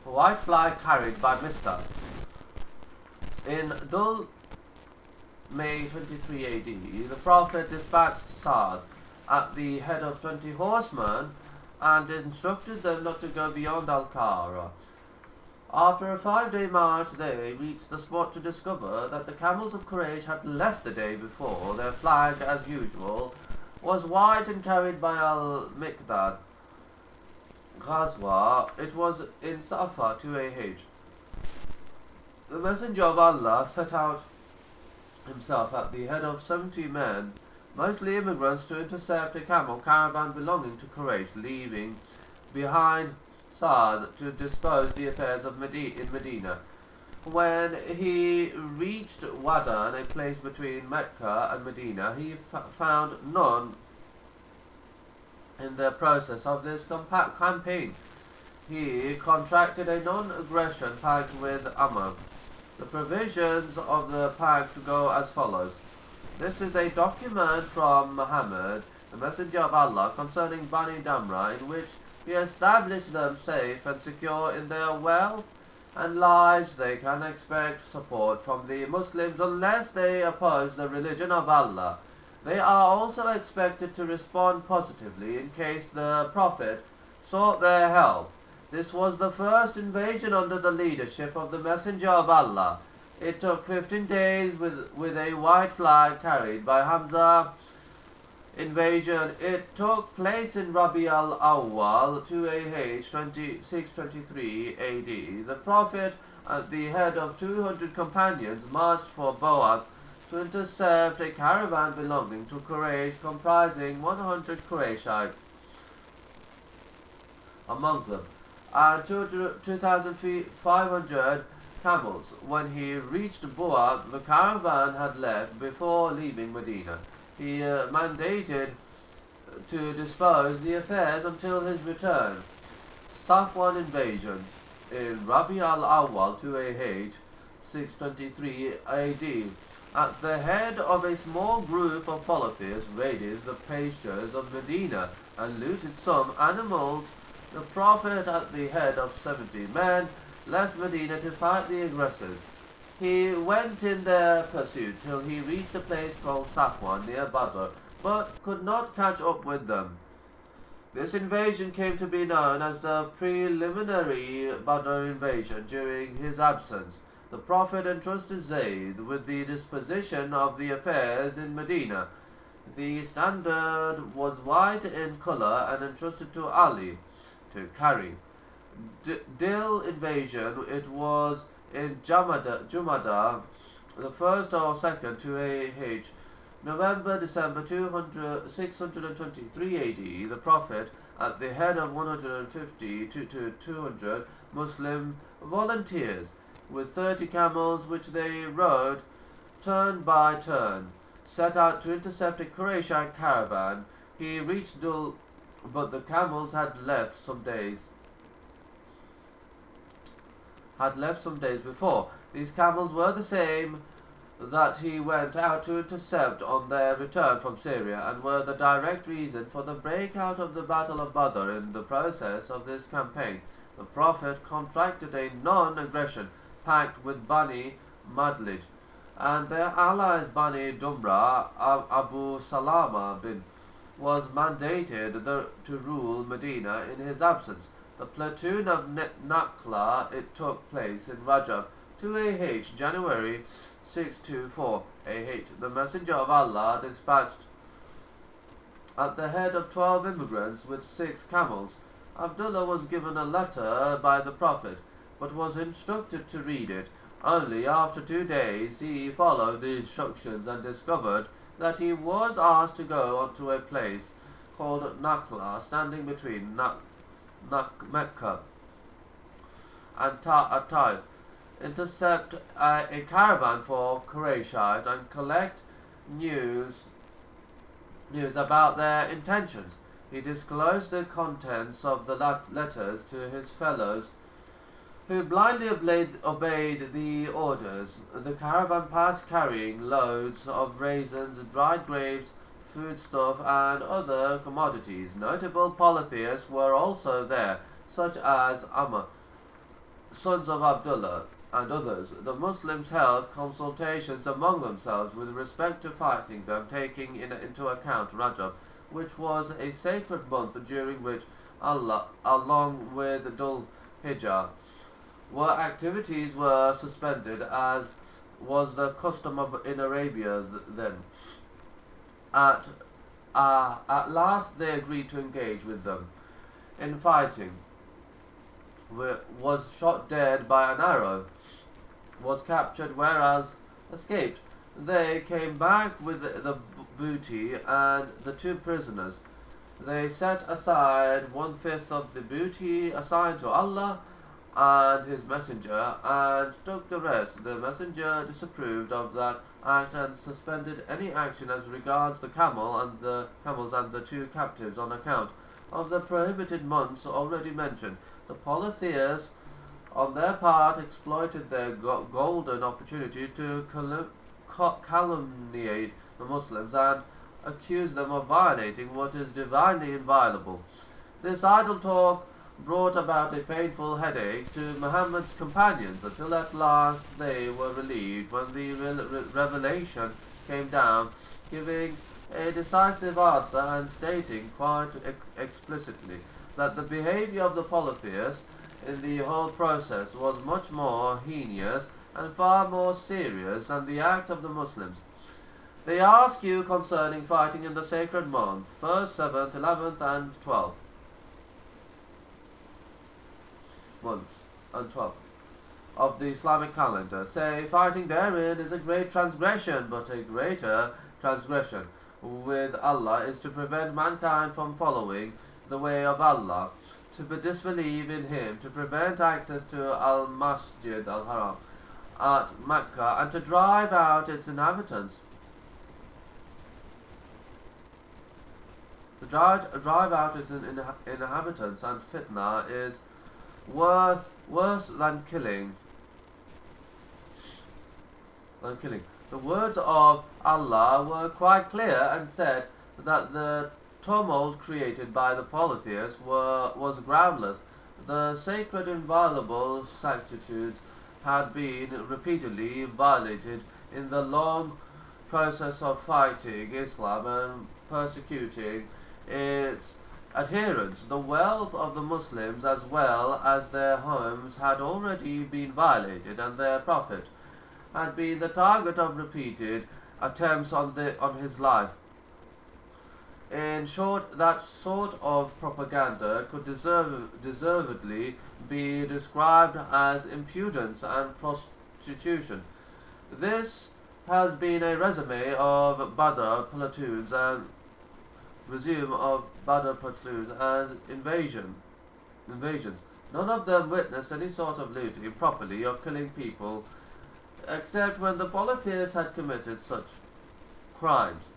white flag carried by Mr. In Dhul May 23 AD, the Prophet dispatched Saad at the head of 20 horsemen and instructed them not to go beyond Al-Qara. After a 5-day march, they reached the spot to discover that the camels of Quraysh had left the day before. Their flag, as usual, was white and carried by Al-Miqdad Ghazwa. It was in Safa 2AH. The Messenger of Allah set out himself at the head of 70 men, mostly immigrants, to intercept a camel caravan belonging to Quraysh, leaving behind Saad to dispose the affairs of in Medina. When he reached Wadan, a place between Mecca and Medina, he found none in the process of this campaign. He contracted a non-aggression pact with Amr. The provisions of the pact go as follows. This is a document from Muhammad, the Messenger of Allah, concerning Bani Damra, in which he established them safe and secure in their wealth and lives. They can expect support from the Muslims unless they oppose the religion of Allah. They are also expected to respond positively in case the Prophet sought their help. This was the first invasion under the leadership of the Messenger of Allah. It took 15 days with a white flag carried by Hamza. Invasion. It took place in Rabi al-Awwal 2AH 623 AD. The Prophet, at the head of 200 companions, marched for Boat to intercept a caravan belonging to Quraysh, comprising 100 Qurayshites among them, and 2,500 camels. When he reached Boat, the caravan had left before leaving Medina. He mandated to dispose the affairs until his return. Safwan invasion. In Rabi al-Awwal 2AH 623 AD, at the head of a small group of polytheists, raided the pastures of Medina and looted some animals. The Prophet, at the head of 70 men, left Medina to fight the aggressors. He went in their pursuit till he reached a place called Safwan near Badr, but could not catch up with them. This invasion came to be known as the preliminary Badr invasion. During his absence, the Prophet entrusted Zayd with the disposition of the affairs in Medina. The standard was white in color and entrusted to Ali to carry. Dil invasion. It was in Jumada, the 1st or 2nd 2AH, November-December 623 AD, the Prophet, at the head of 150 to 200 Muslim volunteers, with 30 camels which they rode turn by turn, set out to intercept a Qurayshite caravan. He reached Dul, but the camels had left some days before. These camels were the same that he went out to intercept on their return from Syria, and were the direct reason for the breakout of the Battle of Badr. In the process of this campaign, the Prophet contracted a non-aggression pact with Bani Madlij and their allies. Bani Dumra. Abu Salama bin was mandated to rule Medina in his absence. The platoon of Nakla. It took place in Rajab 2AH, January 624 AH. The Messenger of Allah dispatched at the head of 12 immigrants with 6 camels. Abdullah was given a letter by the Prophet, but was instructed to read it. Only after 2 days he followed the instructions and discovered that he was asked to go onto a place called Nakla, standing between Mecca and Taif, intercept a caravan for Qurayshite and collect news about their intentions. He disclosed the contents of the letters to his fellows, who blindly obeyed the orders. The caravan passed carrying loads of raisins, dried grapes, foodstuff, and other commodities. Notable polytheists were also there, such as Amr, sons of Abdullah, and others, the Muslims held consultations among themselves with respect to fighting them, taking into account Rajab, which was a sacred month during which Allah, along with Dhul Hijjah, activities were suspended, as was the custom in Arabia then. At last they agreed to engage with them in fighting. Was shot dead by an arrow, was captured, whereas escaped. They came back with the booty and the 2 prisoners. They set aside 1/5 of the booty assigned to Allah and His Messenger, and took the rest. The Messenger disapproved of that act and suspended any action as regards the camels and the 2 captives on account of the prohibited months already mentioned. The polytheists, on their part, exploited their golden opportunity to calumniate the Muslims and accuse them of violating what is divinely inviolable. This idle talk brought about a painful headache to Muhammad's companions, until at last they were relieved when the revelation came down, giving a decisive answer and stating quite explicitly that the behavior of the polytheists in the whole process was much more heinous and far more serious than the act of the Muslims. They ask you concerning fighting in the sacred month, 1st, 7th, 11th, and 12th months and 12th of the Islamic calendar. Say, fighting therein is a great transgression, but a greater transgression with Allah is to prevent mankind from following the way of Allah, to disbelieve in Him, to prevent access to Al-Masjid Al-Haram at Mecca, and to drive out its inhabitants. To drive out its inhabitants, and fitna is worse than killing. The words of Allah were quite clear and said that the tumult created by the polytheists was groundless. The sacred inviolable sanctitudes had been repeatedly violated in the long process of fighting Islam and persecuting its adherents. The wealth of the Muslims as well as their homes had already been violated, and their Prophet had been the target of repeated attempts on his life. In short, that sort of propaganda could deservedly be described as impudence and prostitution. This has been a resume of Badr platoons and invasions. None of them witnessed any sort of looting properly or killing people, except when the polytheists had committed such crimes.